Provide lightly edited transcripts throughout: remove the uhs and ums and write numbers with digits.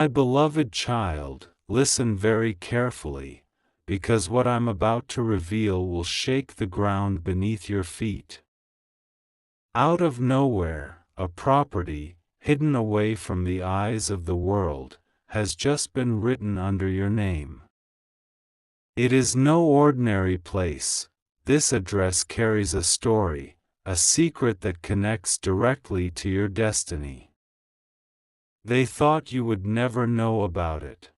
My beloved child, listen very carefully, because what I'm about to reveal will shake the ground beneath your feet. Out of nowhere, a property, hidden away from the eyes of the world, has just been written under your name. It is no ordinary place. This address carries a story, a secret that connects directly to your destiny. They thought you would never know about it.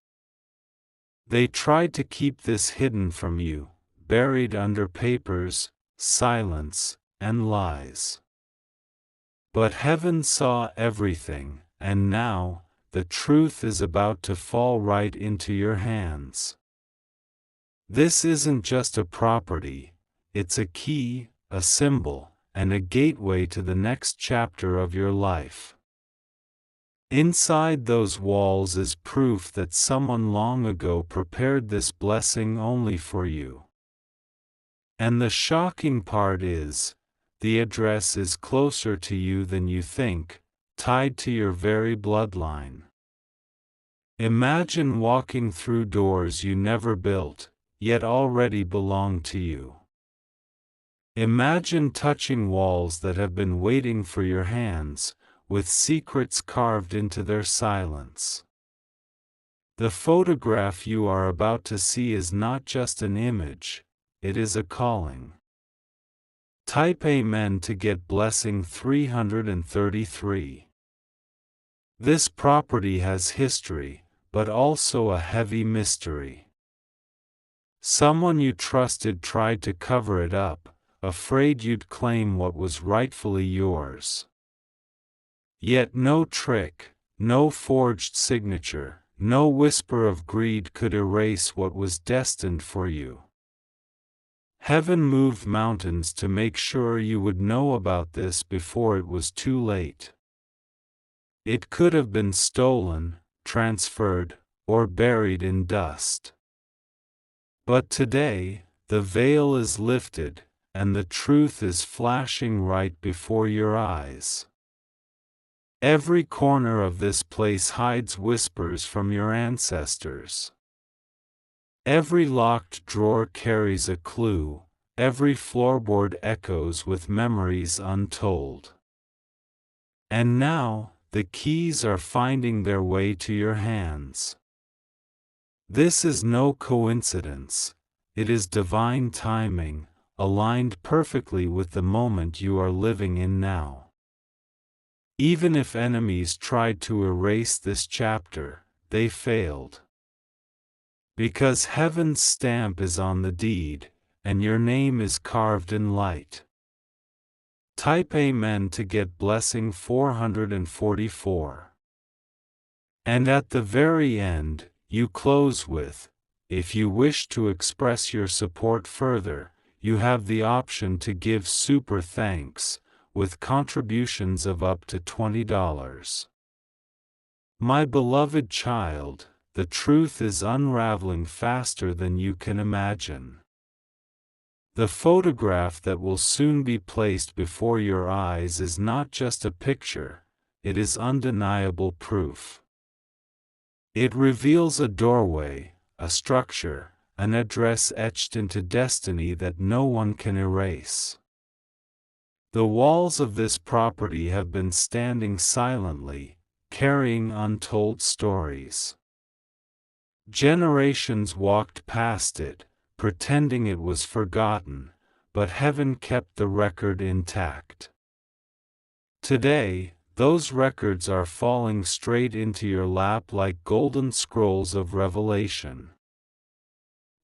They tried to keep this hidden from you, buried under papers, silence, and lies. But heaven saw everything, and now, the truth is about to fall right into your hands. This isn't just a property, it's a key, a symbol, and a gateway to the next chapter of your life. Inside those walls is proof that someone long ago prepared this blessing only for you. And the shocking part is, the address is closer to you than you think, tied to your very bloodline. Imagine walking through doors you never built, yet already belong to you. Imagine touching walls that have been waiting for your hands, with secrets carved into their silence. The photograph you are about to see is not just an image, it is a calling. Type Amen to get blessing 333. This property has history, but also a heavy mystery. Someone you trusted tried to cover it up, afraid you'd claim what was rightfully yours. Yet no trick, no forged signature, no whisper of greed could erase what was destined for you. Heaven moved mountains to make sure you would know about this before it was too late. It could have been stolen, transferred, or buried in dust. But today, the veil is lifted, and the truth is flashing right before your eyes. Every corner of this place hides whispers from your ancestors. Every locked drawer carries a clue, every floorboard echoes with memories untold. And now, the keys are finding their way to your hands. This is no coincidence, it is divine timing, aligned perfectly with the moment you are living in now. Even if enemies tried to erase this chapter, they failed. Because heaven's stamp is on the deed, and your name is carved in light. Type Amen to get blessing 444. And at the very end, you close with, if you wish to express your support further, you have the option to give super thanks, with contributions of up to $20. My beloved child, the truth is unraveling faster than you can imagine. The photograph that will soon be placed before your eyes is not just a picture, it is undeniable proof. It reveals a doorway, a structure, an address etched into destiny that no one can erase. The walls of this property have been standing silently, carrying untold stories. Generations walked past it, pretending it was forgotten, but heaven kept the record intact. Today, those records are falling straight into your lap like golden scrolls of revelation.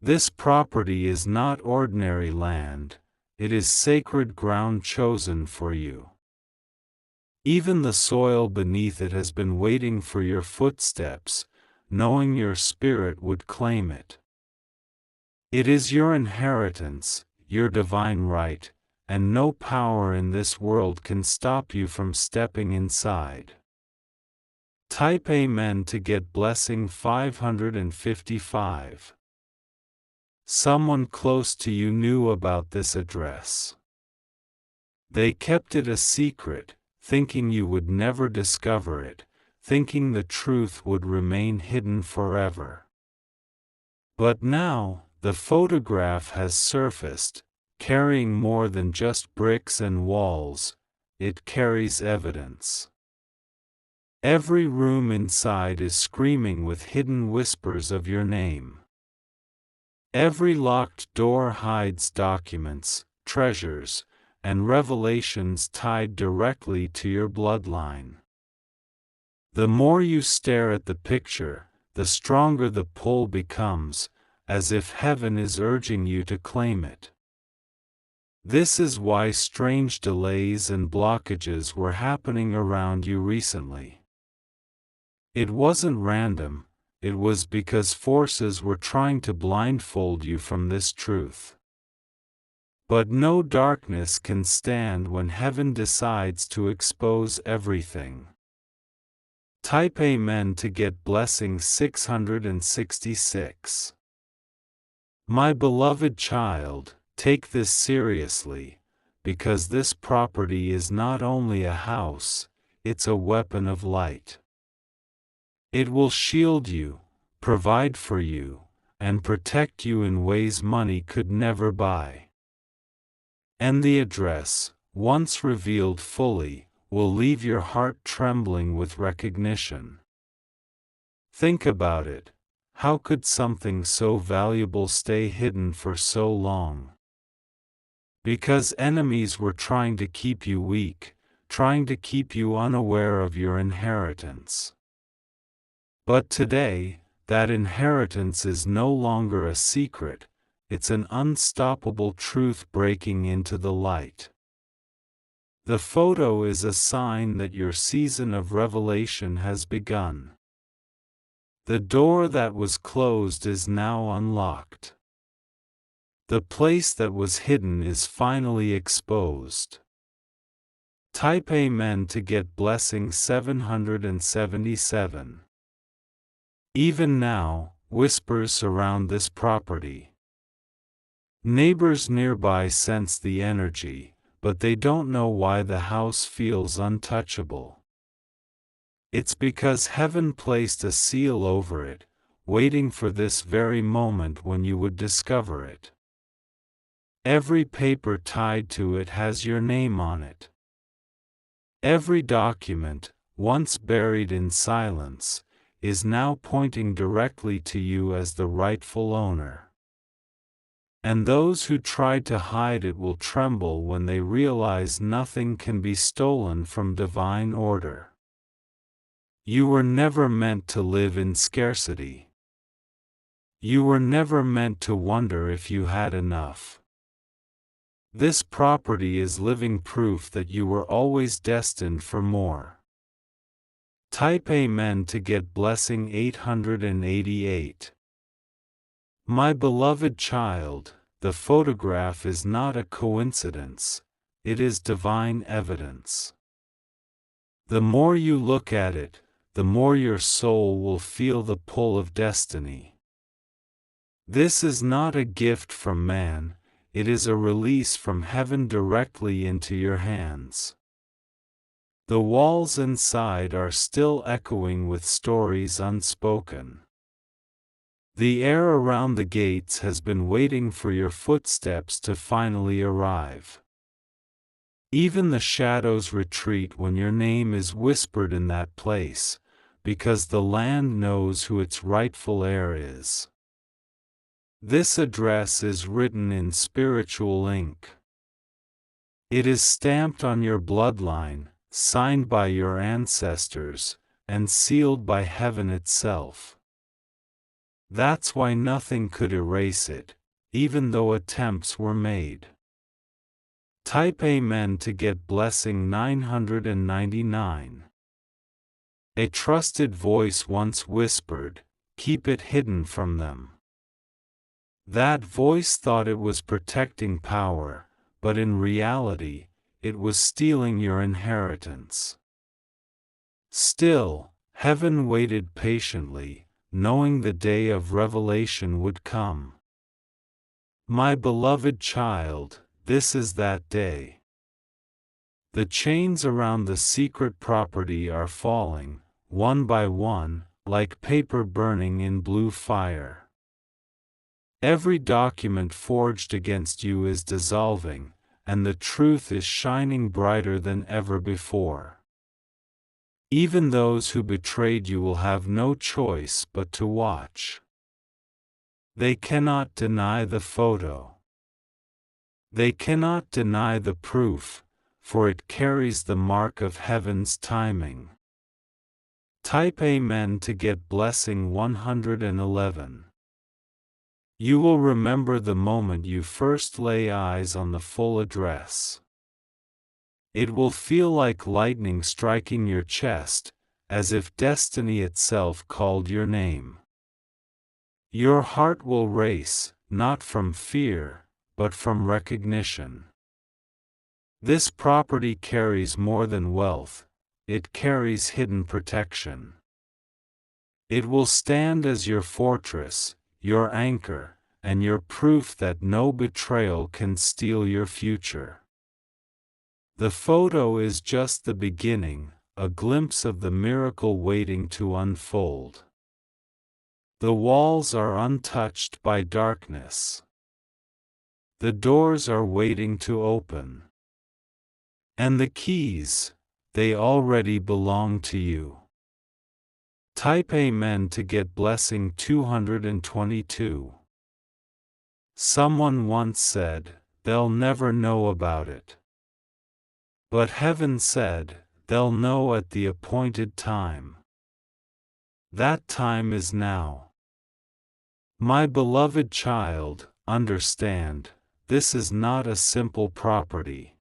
This property is not ordinary land, it is sacred ground chosen for you. Even the soil beneath it has been waiting for your footsteps, knowing your spirit would claim it. It is your inheritance, your divine right, and no power in this world can stop you from stepping inside. Type Amen to get blessing 555. Someone close to you knew about this address. They kept it a secret, thinking you would never discover it, thinking the truth would remain hidden forever. But now, the photograph has surfaced, carrying more than just bricks and walls, it carries evidence. Every room inside is screaming with hidden whispers of your name. Every locked door hides documents, treasures, and revelations tied directly to your bloodline. The more you stare at the picture, the stronger the pull becomes, as if heaven is urging you to claim it. This is why strange delays and blockages were happening around you recently. It wasn't random, it was because forces were trying to blindfold you from this truth. But no darkness can stand when heaven decides to expose everything. Type Amen to get blessing 666. My beloved child, take this seriously, because this property is not only a house, it's a weapon of light. It will shield you, provide for you, and protect you in ways money could never buy. And the address, once revealed fully, will leave your heart trembling with recognition. Think about it. How could something so valuable stay hidden for so long? Because enemies were trying to keep you weak, trying to keep you unaware of your inheritance. But today, that inheritance is no longer a secret, it's an unstoppable truth breaking into the light. The photo is a sign that your season of revelation has begun. The door that was closed is now unlocked. The place that was hidden is finally exposed. Type Amen to get blessing 777. Even now, whispers surround this property. Neighbors nearby sense the energy, but they don't know why the house feels untouchable. It's because heaven placed a seal over it, waiting for this very moment when you would discover it. Every paper tied to it has your name on it. Every document, once buried in silence, is now pointing directly to you as the rightful owner. And those who tried to hide it will tremble when they realize nothing can be stolen from divine order. You were never meant to live in scarcity. You were never meant to wonder if you had enough. This property is living proof that you were always destined for more. Type Amen to get blessing 888. My beloved child, the photograph is not a coincidence, it is divine evidence. The more you look at it, the more your soul will feel the pull of destiny. This is not a gift from man, it is a release from heaven directly into your hands. The walls inside are still echoing with stories unspoken. The air around the gates has been waiting for your footsteps to finally arrive. Even the shadows retreat when your name is whispered in that place, because the land knows who its rightful heir is. This address is written in spiritual ink. It is stamped on your bloodline, signed by your ancestors, and sealed by heaven itself. That's why nothing could erase it, even though attempts were made. Type Amen to get blessing 999. A trusted voice once whispered, "Keep it hidden from them." That voice thought it was protecting power, but in reality, it was stealing your inheritance. Still, heaven waited patiently, knowing the day of revelation would come. My beloved child, this is that day. The chains around the secret property are falling, one by one, like paper burning in blue fire. Every document forged against you is dissolving, and the truth is shining brighter than ever before. Even those who betrayed you will have no choice but to watch. They cannot deny the photo. They cannot deny the proof, for it carries the mark of heaven's timing. Type Amen to get blessing 111. You will remember the moment you first lay eyes on the full address. It will feel like lightning striking your chest, as if destiny itself called your name. Your heart will race, not from fear, but from recognition. This property carries more than wealth, it carries hidden protection. It will stand as your fortress, your anchor, and your proof that no betrayal can steal your future. The photo is just the beginning, a glimpse of the miracle waiting to unfold. The walls are untouched by darkness. The doors are waiting to open. And the keys, they already belong to you. Type Amen to get blessing 222. Someone once said, they'll never know about it. But heaven said, they'll know at the appointed time. That time is now. My beloved child, understand, this is not a simple property.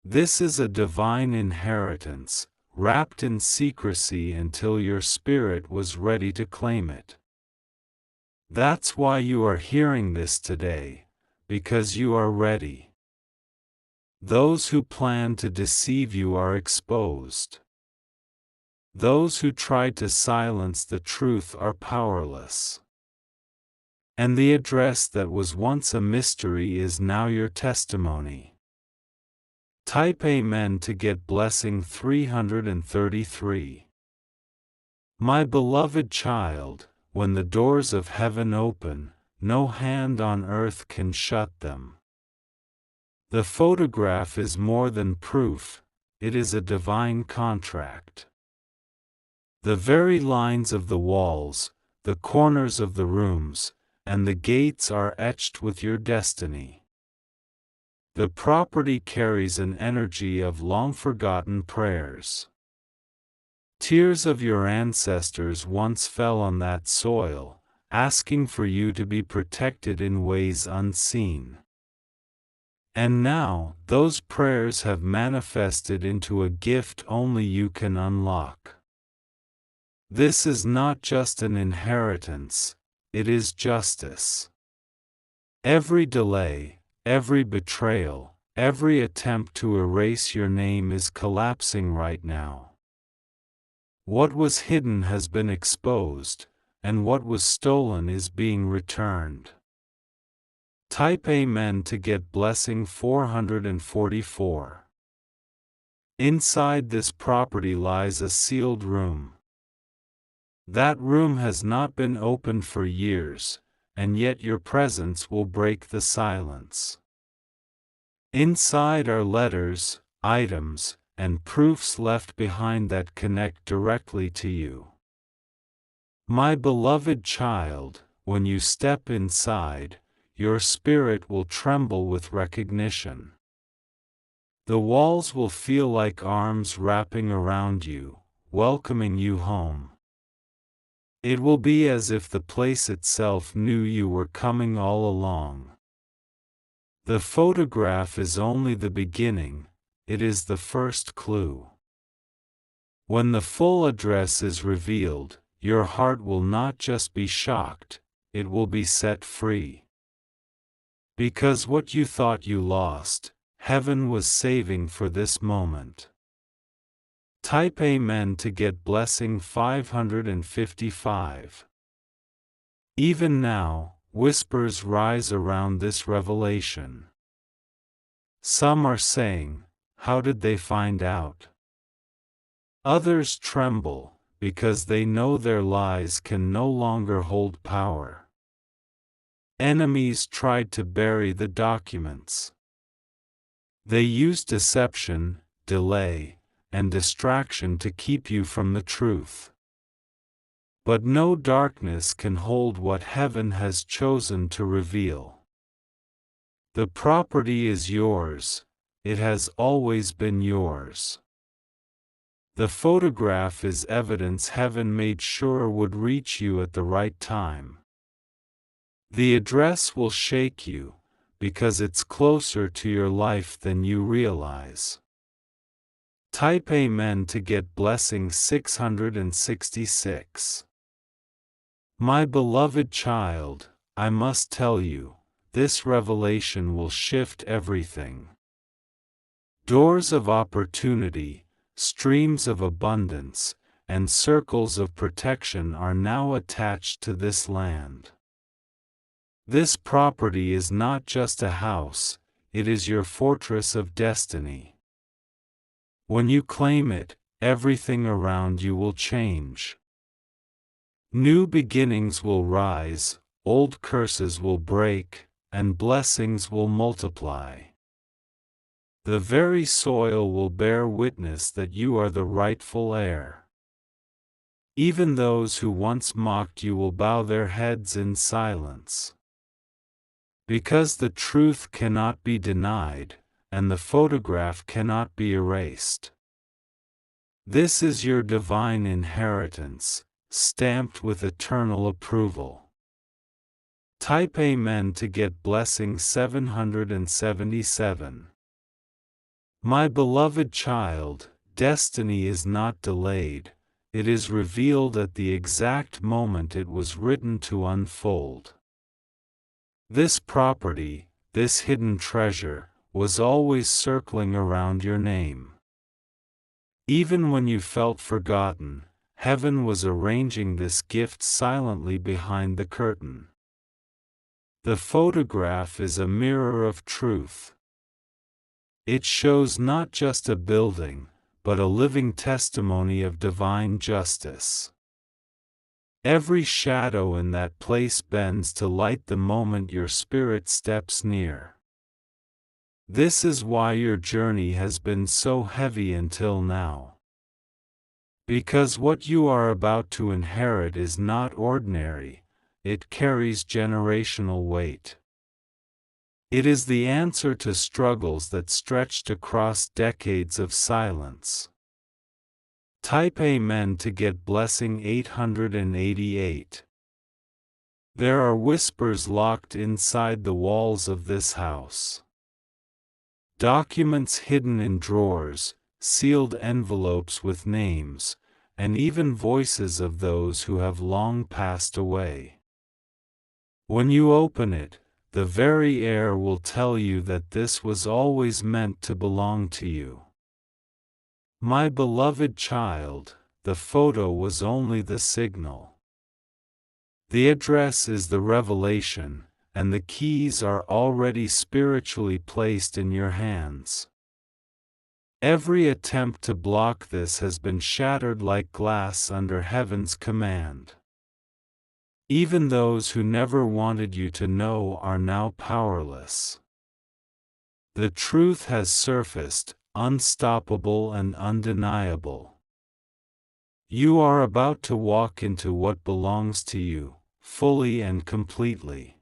This is a divine inheritance, wrapped in secrecy until your spirit was ready to claim it. That's why you are hearing this today, because you are ready. Those who plan to deceive you are exposed. Those who tried to silence the truth are powerless. And the address that was once a mystery is now your testimony. Type Amen to get blessing 333. My beloved child, when the doors of heaven open, no hand on earth can shut them. The photograph is more than proof, it is a divine contract. The very lines of the walls, the corners of the rooms, and the gates are etched with your destiny. The property carries an energy of long-forgotten prayers. Tears of your ancestors once fell on that soil, asking for you to be protected in ways unseen. And now, those prayers have manifested into a gift only you can unlock. This is not just an inheritance, it is justice. Every delay, every betrayal, every attempt to erase your name is collapsing right now. What was hidden has been exposed, and what was stolen is being returned. Type Amen to get blessing 444. Inside this property lies a sealed room. That room has not been opened for years, and yet your presence will break the silence. Inside are letters, items, and proofs left behind that connect directly to you. My beloved child, when you step inside, your spirit will tremble with recognition. The walls will feel like arms wrapping around you, welcoming you home. It will be as if the place itself knew you were coming all along. The photograph is only the beginning, it is the first clue. When the full address is revealed, your heart will not just be shocked, it will be set free. Because what you thought you lost, heaven was saving for this moment. Type Amen to get blessing 555. Even now, whispers rise around this revelation. Some are saying, how did they find out? Others tremble, because they know their lies can no longer hold power. Enemies tried to bury the documents. They used deception, delay, and distraction to keep you from the truth. But no darkness can hold what heaven has chosen to reveal. The property is yours, it has always been yours. The photograph is evidence heaven made sure would reach you at the right time. The address will shake you, because it's closer to your life than you realize. Type Amen to get blessing 666. My beloved child, I must tell you, this revelation will shift everything. Doors of opportunity, streams of abundance, and circles of protection are now attached to this land. This property is not just a house, it is your fortress of destiny. When you claim it, everything around you will change. New beginnings will rise, old curses will break, and blessings will multiply. The very soil will bear witness that you are the rightful heir. Even those who once mocked you will bow their heads in silence. Because the truth cannot be denied, and the photograph cannot be erased. This is your divine inheritance, stamped with eternal approval. Type Amen to get blessing 777. My beloved child, destiny is not delayed, it is revealed at the exact moment it was written to unfold. This property, this hidden treasure, was always circling around your name. Even when you felt forgotten, heaven was arranging this gift silently behind the curtain. The photograph is a mirror of truth. It shows not just a building, but a living testimony of divine justice. Every shadow in that place bends to light the moment your spirit steps near. This is why your journey has been so heavy until now. Because what you are about to inherit is not ordinary, it carries generational weight. It is the answer to struggles that stretched across decades of silence. Type Amen to get blessing 888. There are whispers locked inside the walls of this house. Documents hidden in drawers, sealed envelopes with names, and even voices of those who have long passed away. When you open it, the very air will tell you that this was always meant to belong to you. My beloved child, the photo was only the signal. The address is the revelation, and the keys are already spiritually placed in your hands. Every attempt to block this has been shattered like glass under heaven's command. Even those who never wanted you to know are now powerless. The truth has surfaced, unstoppable and undeniable. You are about to walk into what belongs to you, fully and completely.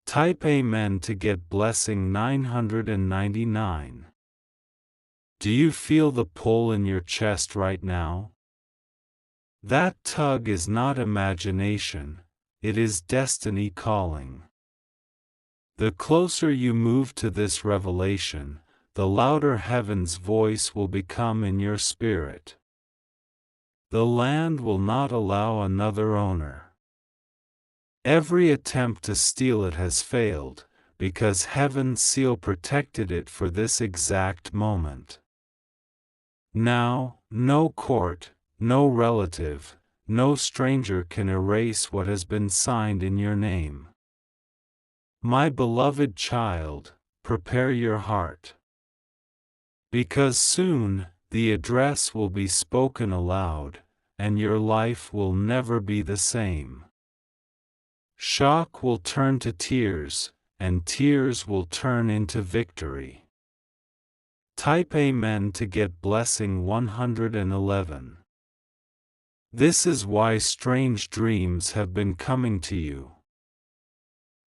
Type Amen to get blessing 999. Do you feel the pull in your chest right now? That tug is not imagination, it is destiny calling. The closer you move to this revelation, the louder heaven's voice will become in your spirit. The land will not allow another owner. Every attempt to steal it has failed, because heaven's seal protected it for this exact moment. Now, no court, no relative, no stranger can erase what has been signed in your name. My beloved child, prepare your heart. Because soon, the address will be spoken aloud, and your life will never be the same. Shock will turn to tears, and tears will turn into victory. Type Amen to get blessing 111. This is why strange dreams have been coming to you.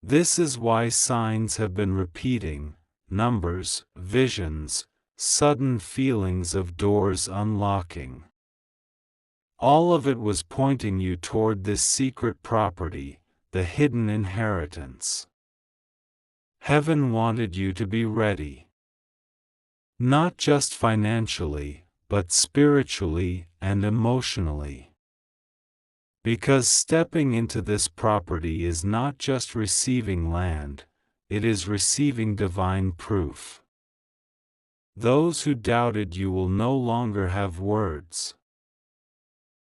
This is why signs have been repeating, numbers, visions, sudden feelings of doors unlocking. All of it was pointing you toward this secret property, the hidden inheritance. Heaven wanted you to be ready. Not just financially, but spiritually and emotionally. Because stepping into this property is not just receiving land, it is receiving divine proof. Those who doubted you will no longer have words.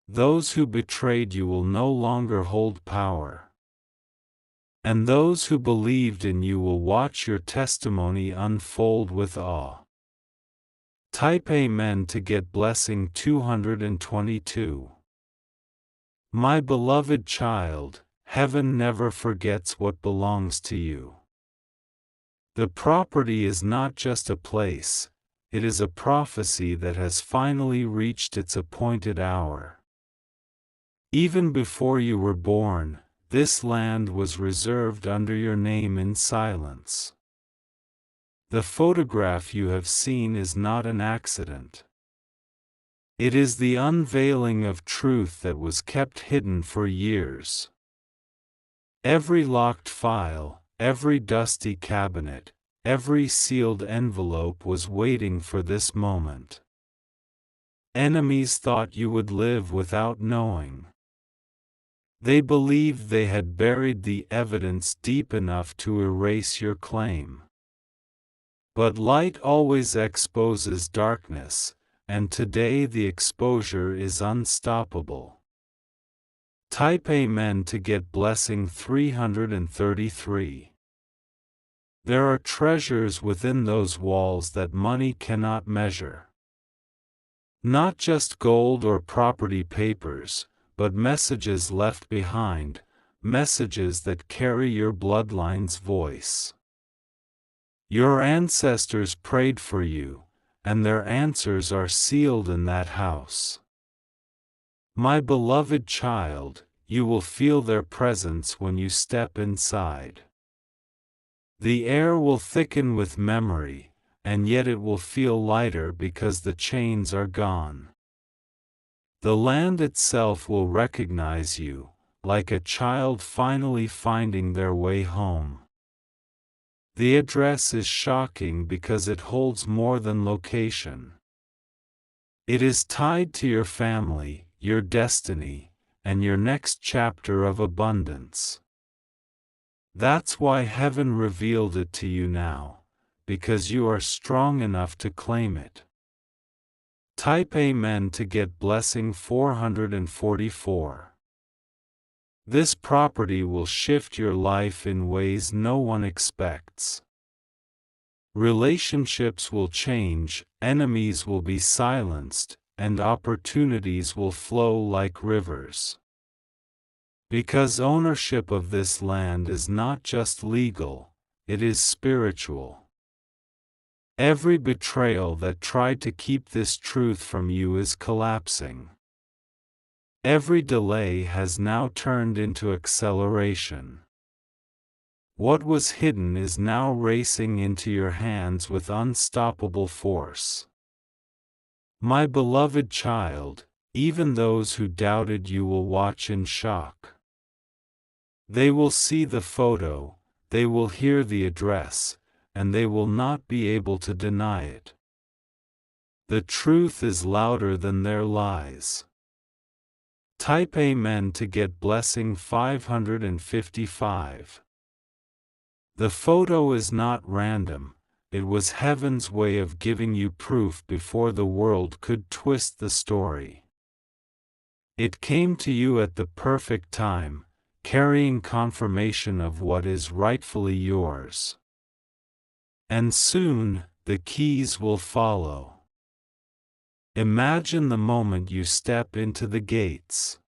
Those who betrayed you will no longer hold power. And those who believed in you will watch your testimony unfold with awe. Type Amen to get blessing 222. My beloved child, heaven never forgets what belongs to you. The property is not just a place, it is a prophecy that has finally reached its appointed hour. Even before you were born, this land was reserved under your name in silence. The photograph you have seen is not an accident. It is the unveiling of truth that was kept hidden for years. Every locked file, every dusty cabinet, every sealed envelope was waiting for this moment. Enemies thought you would live without knowing. They believed they had buried the evidence deep enough to erase your claim. But light always exposes darkness, and today the exposure is unstoppable. Type Amen to get blessing 333. There are treasures within those walls that money cannot measure. Not just gold or property papers, but messages left behind, messages that carry your bloodline's voice. Your ancestors prayed for you, and their answers are sealed in that house. My beloved child, you will feel their presence when you step inside. The air will thicken with memory, and yet it will feel lighter because the chains are gone. The land itself will recognize you, like a child finally finding their way home. The address is shocking because it holds more than location. It is tied to your family, your destiny, and your next chapter of abundance. That's why heaven revealed it to you now, because you are strong enough to claim it. Type Amen to get blessing 444. This property will shift your life in ways no one expects. Relationships will change, enemies will be silenced, and opportunities will flow like rivers. Because ownership of this land is not just legal, it is spiritual. Every betrayal that tried to keep this truth from you is collapsing. Every delay has now turned into acceleration. What was hidden is now racing into your hands with unstoppable force. My beloved child, even those who doubted you will watch in shock. They will see the photo, they will hear the address, and they will not be able to deny it. The truth is louder than their lies. Type Amen to get blessing 555. The photo is not random, it was heaven's way of giving you proof before the world could twist the story. It came to you at the perfect time, carrying confirmation of what is rightfully yours. And soon, the keys will follow. Imagine the moment you step into the gates.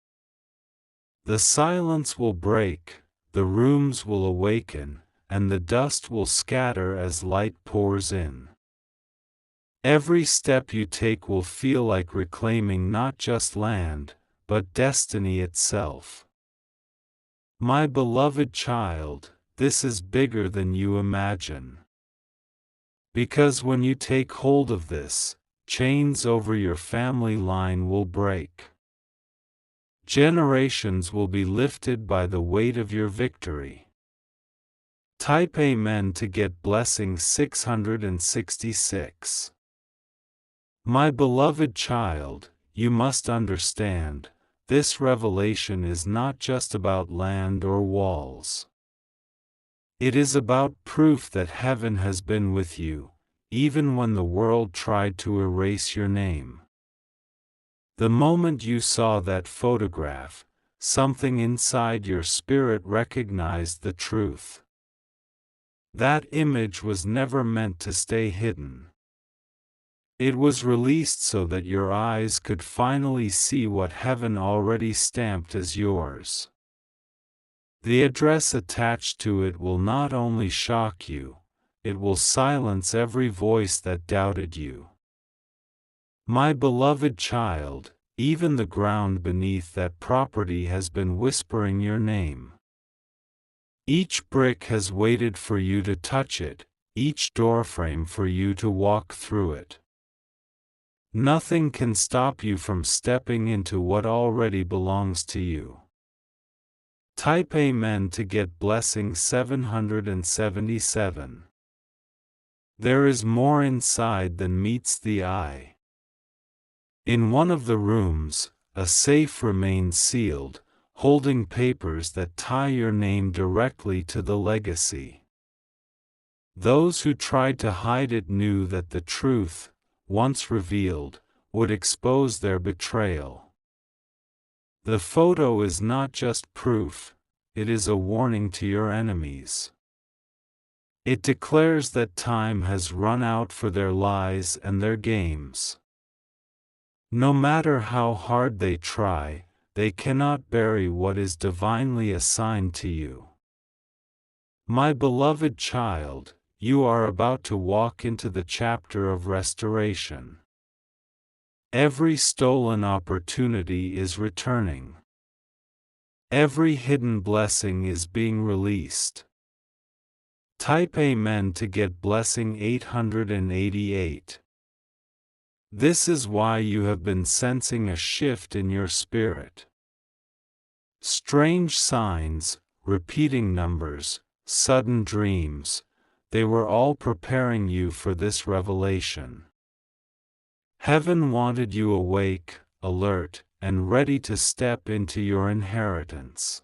The silence will break, the rooms will awaken, and the dust will scatter as light pours in. Every step you take will feel like reclaiming not just land, but destiny itself. My beloved child, this is bigger than you imagine. Because when you take hold of this, chains over your family line will break. Generations will be lifted by the weight of your victory. Type Amen to get blessing 666. My beloved child, you must understand, this revelation is not just about land or walls. It is about proof that heaven has been with you, even when the world tried to erase your name. The moment you saw that photograph, something inside your spirit recognized the truth. That image was never meant to stay hidden. It was released so that your eyes could finally see what heaven already stamped as yours. The address attached to it will not only shock you, it will silence every voice that doubted you. My beloved child, even the ground beneath that property has been whispering your name. Each brick has waited for you to touch it, each doorframe for you to walk through it. Nothing can stop you from stepping into what already belongs to you. Type Amen to get blessing 777. There is more inside than meets the eye. In one of the rooms, a safe remains sealed, holding papers that tie your name directly to the legacy. Those who tried to hide it knew that the truth, once revealed, would expose their betrayal. The photo is not just proof, it is a warning to your enemies. It declares that time has run out for their lies and their games. No matter how hard they try, they cannot bury what is divinely assigned to you. My beloved child, you are about to walk into the chapter of restoration. Every stolen opportunity is returning. Every hidden blessing is being released. Type Amen to get blessing 888. This is why you have been sensing a shift in your spirit. Strange signs, repeating numbers, sudden dreams, they were all preparing you for this revelation. Heaven wanted you awake, alert, and ready to step into your inheritance.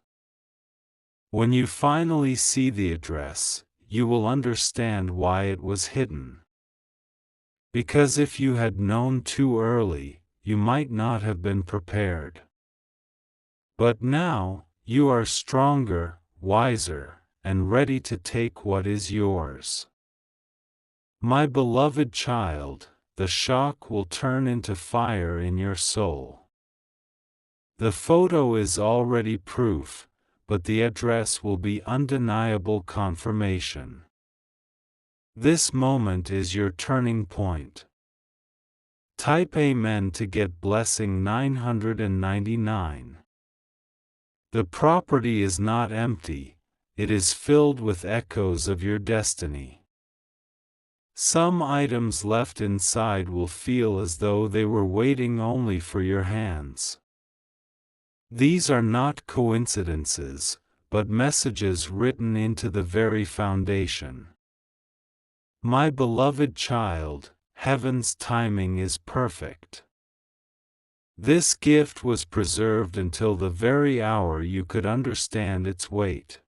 When you finally see the address, you will understand why it was hidden. Because if you had known too early, you might not have been prepared. But now, you are stronger, wiser, and ready to take what is yours. My beloved child, the shock will turn into fire in your soul. The photo is already proof, but the address will be undeniable confirmation. This moment is your turning point. Type Amen to get blessing 999. The property is not empty, it is filled with echoes of your destiny. Some items left inside will feel as though they were waiting only for your hands. These are not coincidences, but messages written into the very foundation. My beloved child, heaven's timing is perfect. This gift was preserved until the very hour you could understand its weight.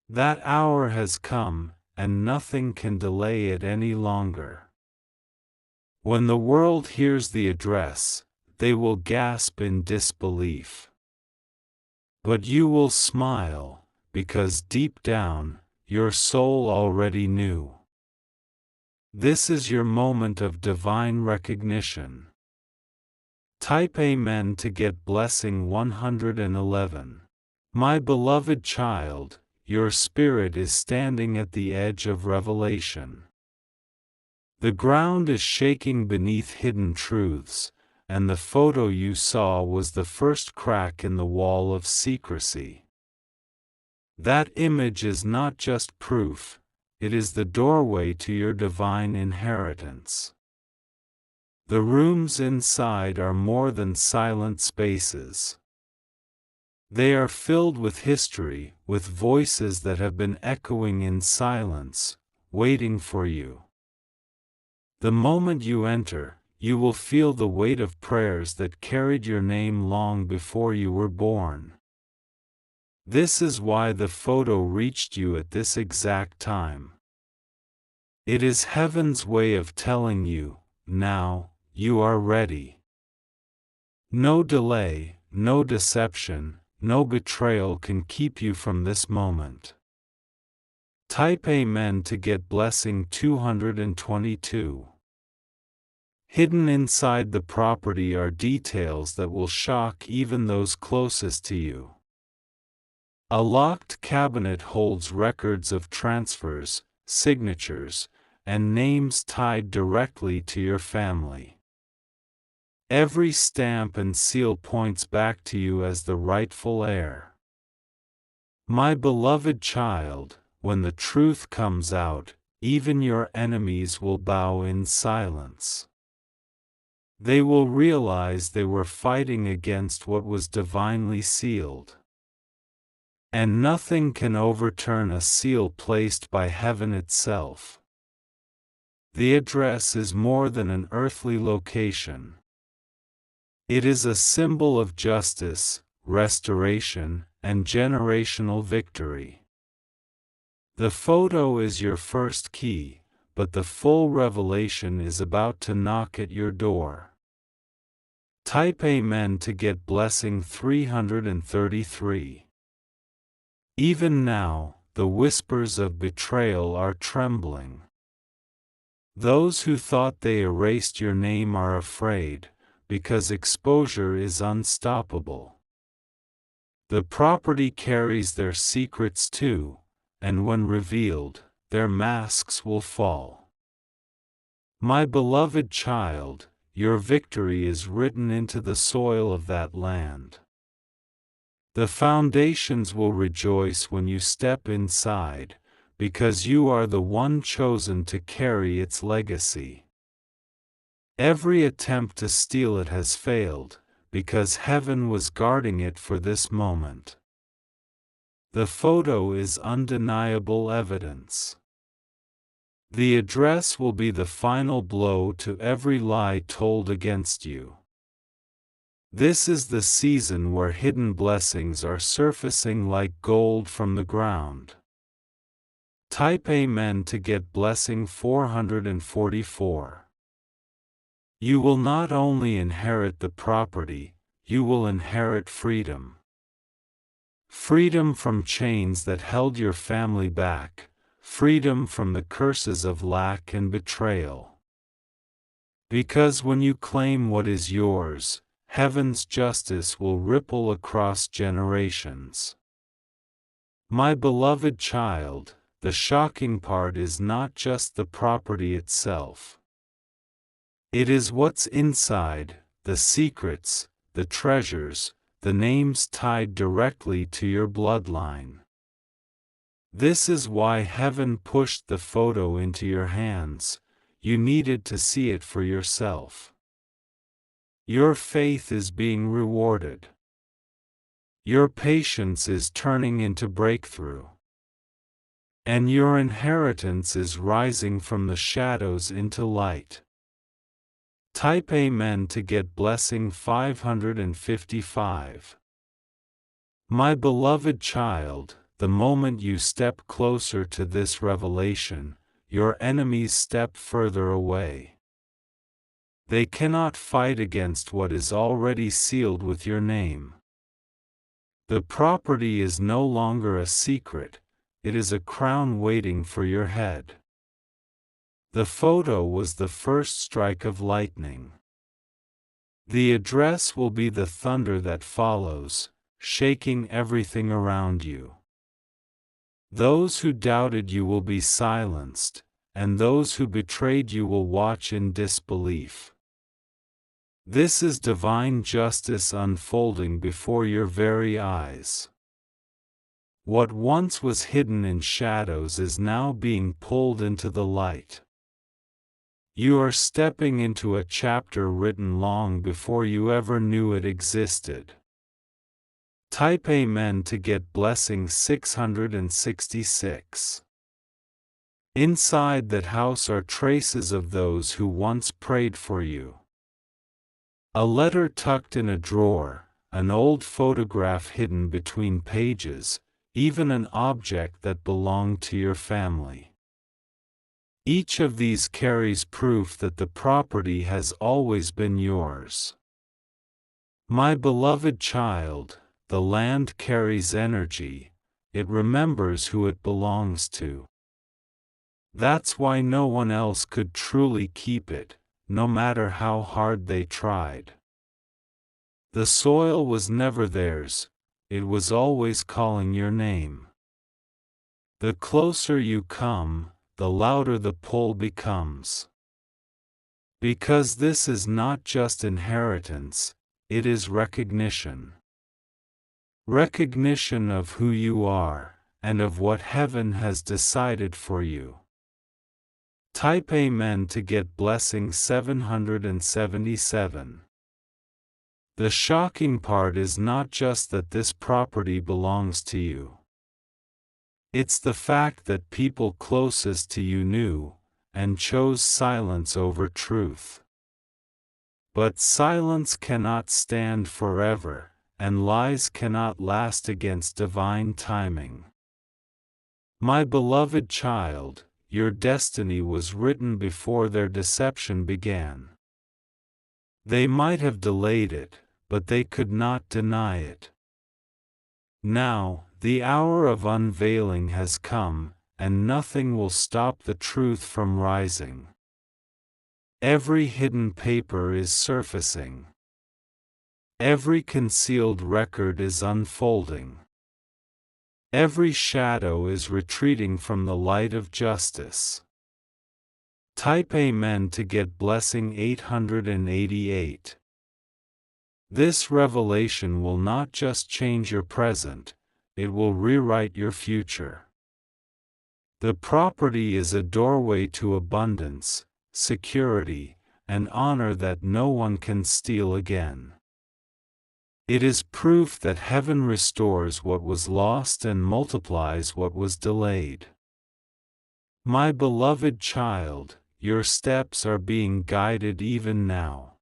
That hour has come, and nothing can delay it any longer. When the world hears the address, they will gasp in disbelief. But you will smile, because deep down, your soul already knew. This is your moment of divine recognition. Type Amen to get blessing 111. My beloved child, your spirit is standing at the edge of revelation. The ground is shaking beneath hidden truths, and the photo you saw was the first crack in the wall of secrecy. That image is not just proof, it is the doorway to your divine inheritance. The rooms inside are more than silent spaces. They are filled with history, with voices that have been echoing in silence, waiting for you. The moment you enter, you will feel the weight of prayers that carried your name long before you were born. This is why the photo reached you at this exact time. It is heaven's way of telling you, now, you are ready. No delay, no deception, no betrayal can keep you from this moment. Type Amen to get blessing 222. Hidden inside the property are details that will shock even those closest to you. A locked cabinet holds records of transfers, signatures, and names tied directly to your family. Every stamp and seal points back to you as the rightful heir. My beloved child, when the truth comes out, even your enemies will bow in silence. They will realize they were fighting against what was divinely sealed. And nothing can overturn a seal placed by heaven itself. The address is more than an earthly location. It is a symbol of justice, restoration, and generational victory. The photo is your first key, but the full revelation is about to knock at your door. Type Amen to get blessing 333. Even now, the whispers of betrayal are trembling. Those who thought they erased your name are afraid, because exposure is unstoppable. The property carries their secrets too, and when revealed, their masks will fall. My beloved child, your victory is written into the soil of that land. The foundations will rejoice when you step inside, because you are the one chosen to carry its legacy. Every attempt to steal it has failed, because heaven was guarding it for this moment. The photo is undeniable evidence. The address will be the final blow to every lie told against you. This is the season where hidden blessings are surfacing like gold from the ground. Type Amen to get blessing 444. You will not only inherit the property, you will inherit freedom. Freedom from chains that held your family back, freedom from the curses of lack and betrayal. Because when you claim what is yours, heaven's justice will ripple across generations. My beloved child, the shocking part is not just the property itself. It is what's inside, the secrets, the treasures, the names tied directly to your bloodline. This is why heaven pushed the photo into your hands. You needed to see it for yourself. Your faith is being rewarded. Your patience is turning into breakthrough. And your inheritance is rising from the shadows into light. Type Amen to get blessing 555. My beloved child, the moment you step closer to this revelation, your enemies step further away. They cannot fight against what is already sealed with your name. The property is no longer a secret, it is a crown waiting for your head. The photo was the first strike of lightning. The address will be the thunder that follows, shaking everything around you. Those who doubted you will be silenced, and those who betrayed you will watch in disbelief. This is divine justice unfolding before your very eyes. What once was hidden in shadows is now being pulled into the light. You are stepping into a chapter written long before you ever knew it existed. Type Amen to get blessing 666. Inside that house are traces of those who once prayed for you. A letter tucked in a drawer, an old photograph hidden between pages, even an object that belonged to your family. Each of these carries proof that the property has always been yours. My beloved child, the land carries energy, it remembers who it belongs to. That's why no one else could truly keep it, no matter how hard they tried. The soil was never theirs, it was always calling your name. The closer you come, the louder the pull becomes. Because this is not just inheritance, it is recognition. Recognition of who you are, and of what heaven has decided for you. Type Amen to get blessing 777. The shocking part is not just that this property belongs to you. It's the fact that people closest to you knew, and chose silence over truth. But silence cannot stand forever, and lies cannot last against divine timing. My beloved child, your destiny was written before their deception began. They might have delayed it, but they could not deny it. Now, the hour of unveiling has come, and nothing will stop the truth from rising. Every hidden paper is surfacing. Every concealed record is unfolding. Every shadow is retreating from the light of justice. Type Amen to get blessing 888. This revelation will not just change your present, it will rewrite your future. The property is a doorway to abundance, security, and honor that no one can steal again. It is proof that heaven restores what was lost and multiplies what was delayed. My beloved child, your steps are being guided even now.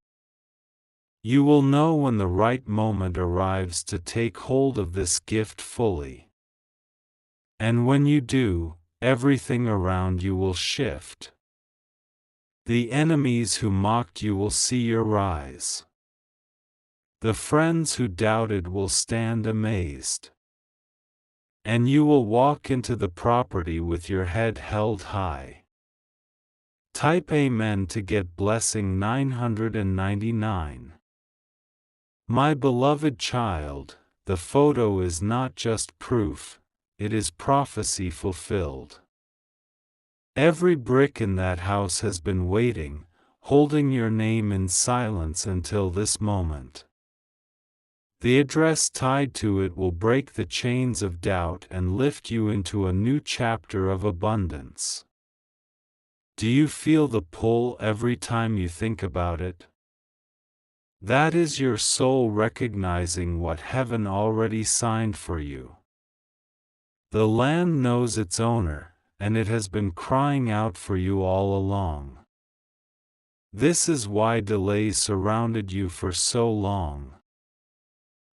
You will know when the right moment arrives to take hold of this gift fully. And when you do, everything around you will shift. The enemies who mocked you will see your rise. The friends who doubted will stand amazed. And you will walk into the property with your head held high. Type Amen to get blessing 999. My beloved child, the photo is not just proof, it is prophecy fulfilled. Every brick in that house has been waiting, holding your name in silence until this moment. The address tied to it will break the chains of doubt and lift you into a new chapter of abundance. Do you feel the pull every time you think about it? That is your soul recognizing what heaven already signed for you. The land knows its owner, and it has been crying out for you all along. This is why delays surrounded you for so long.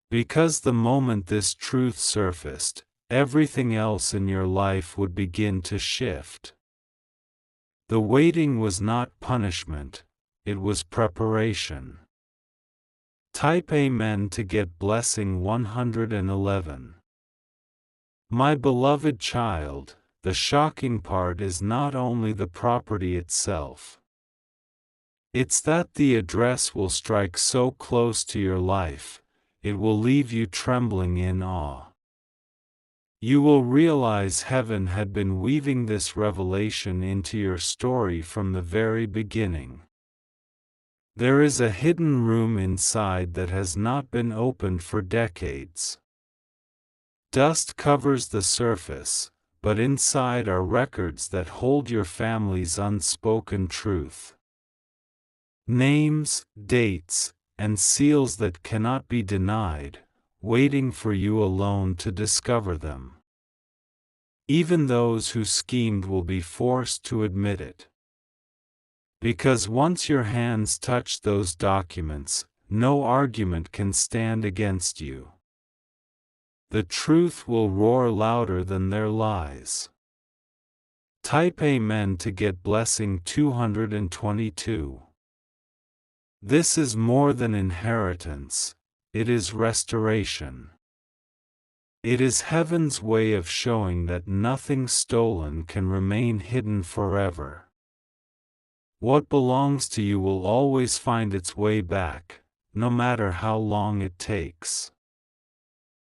Because the moment this truth surfaced, everything else in your life would begin to shift. The waiting was not punishment, it was preparation. Type Amen to get blessing 111. My beloved child, the shocking part is not only the property itself. It's that the address will strike so close to your life, it will leave you trembling in awe. You will realize heaven had been weaving this revelation into your story from the very beginning. There is a hidden room inside that has not been opened for decades. Dust covers the surface, but inside are records that hold your family's unspoken truth. Names, dates, and seals that cannot be denied, waiting for you alone to discover them. Even those who schemed will be forced to admit it. Because once your hands touch those documents, no argument can stand against you. The truth will roar louder than their lies. Type Amen to get blessing 222. This is more than inheritance, it is restoration. It is heaven's way of showing that nothing stolen can remain hidden forever. What belongs to you will always find its way back, no matter how long it takes.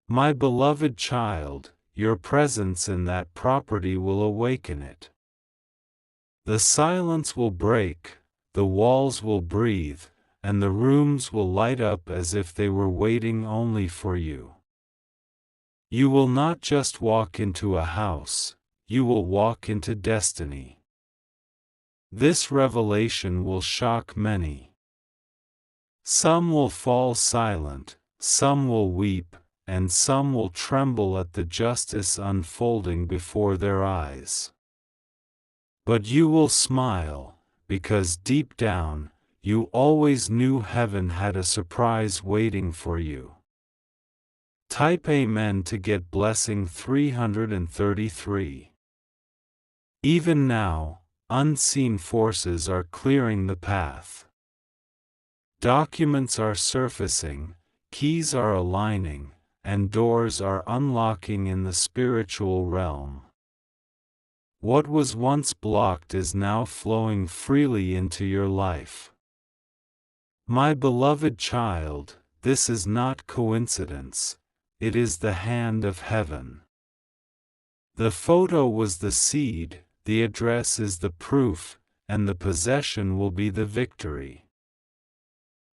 My beloved child, your presence in that property will awaken it. The silence will break, the walls will breathe, and the rooms will light up as if they were waiting only for you. You will not just walk into a house, you will walk into destiny. This revelation will shock many. Some will fall silent, some will weep, and some will tremble at the justice unfolding before their eyes. But you will smile, because deep down, you always knew heaven had a surprise waiting for you. Type Amen to get blessing 333. Even now, unseen forces are clearing the path. Documents are surfacing, keys are aligning, and doors are unlocking in the spiritual realm. What was once blocked is now flowing freely into your life. My beloved child, this is not coincidence, it is the hand of heaven. The photo was the seed, the address is the proof, and the possession will be the victory.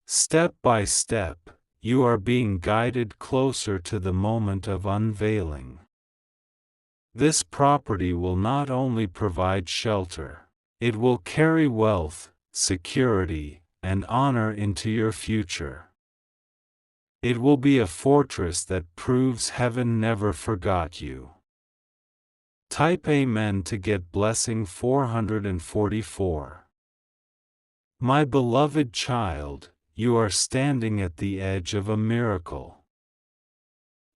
Step by step, you are being guided closer to the moment of unveiling. This property will not only provide shelter, it will carry wealth, security, and honor into your future. It will be a fortress that proves heaven never forgot you. Type Amen to get blessing 444. My beloved child, you are standing at the edge of a miracle.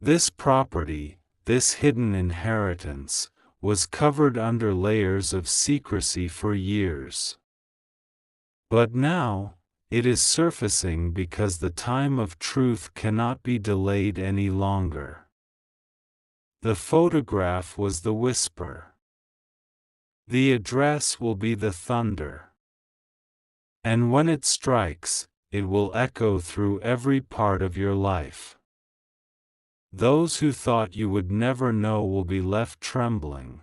This property, this hidden inheritance, was covered under layers of secrecy for years. But now, it is surfacing because the time of truth cannot be delayed any longer. The photograph was the whisper. The address will be the thunder. And when it strikes, it will echo through every part of your life. Those who thought you would never know will be left trembling.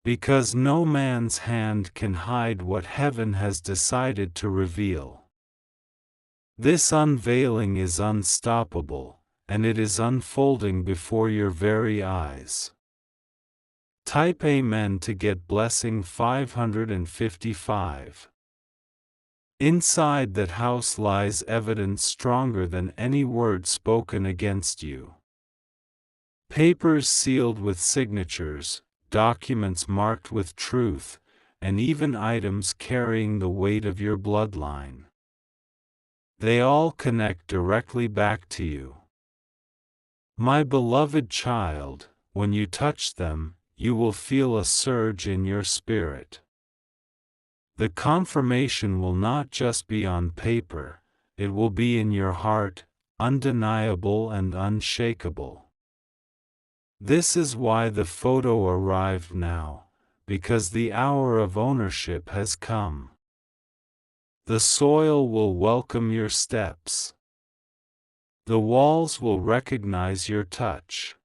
Because no man's hand can hide what heaven has decided to reveal. This unveiling is unstoppable, and it is unfolding before your very eyes. Type Amen to get blessing 555. Inside that house lies evidence stronger than any word spoken against you. Papers sealed with signatures, documents marked with truth, and even items carrying the weight of your bloodline. They all connect directly back to you. My beloved child, when you touch them, you will feel a surge in your spirit. The confirmation will not just be on paper, it will be in your heart, undeniable and unshakable. This is why the photo arrived now, because the hour of ownership has come. The soil will welcome your steps. The walls will recognize your touch.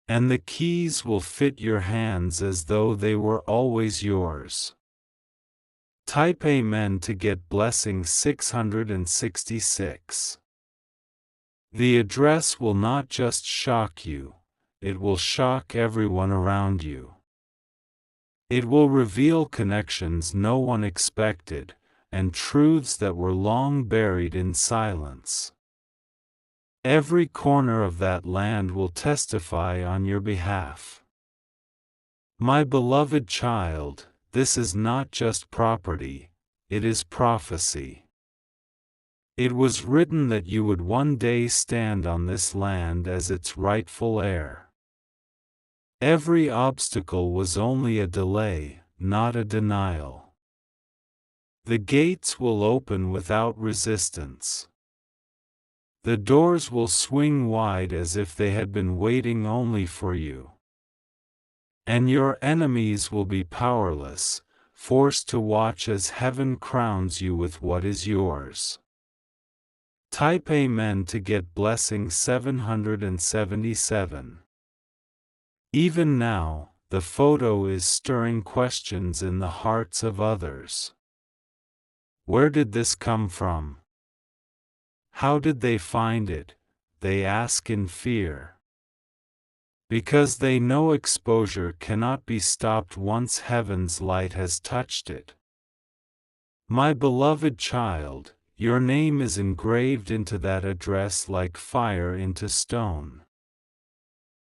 And the keys will fit your hands as though they were always yours. Type Amen to get blessing 666. The address will not just shock you, it will shock everyone around you. It will reveal connections no one expected, and truths that were long buried in silence. Every corner of that land will testify on your behalf. My beloved child, this is not just property, it is prophecy. It was written that you would one day stand on this land as its rightful heir. Every obstacle was only a delay, not a denial. The gates will open without resistance. The doors will swing wide as if they had been waiting only for you. And your enemies will be powerless, forced to watch as heaven crowns you with what is yours. Type Amen to get blessing 777. Even now, the photo is stirring questions in the hearts of others. Where did this come from? How did they find it? They ask in fear. Because they know exposure cannot be stopped once heaven's light has touched it. My beloved child, your name is engraved into that address like fire into stone.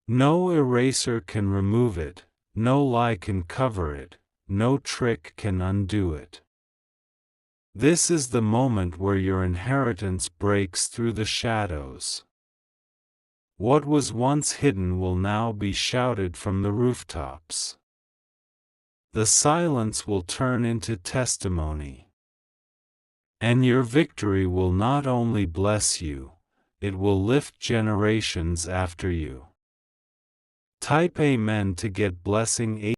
No eraser can remove it, no lie can cover it, no trick can undo it. This is the moment where your inheritance breaks through the shadows. What was once hidden will now be shouted from the rooftops. The silence will turn into testimony. And your victory will not only bless you, it will lift generations after you. Type Amen to get blessing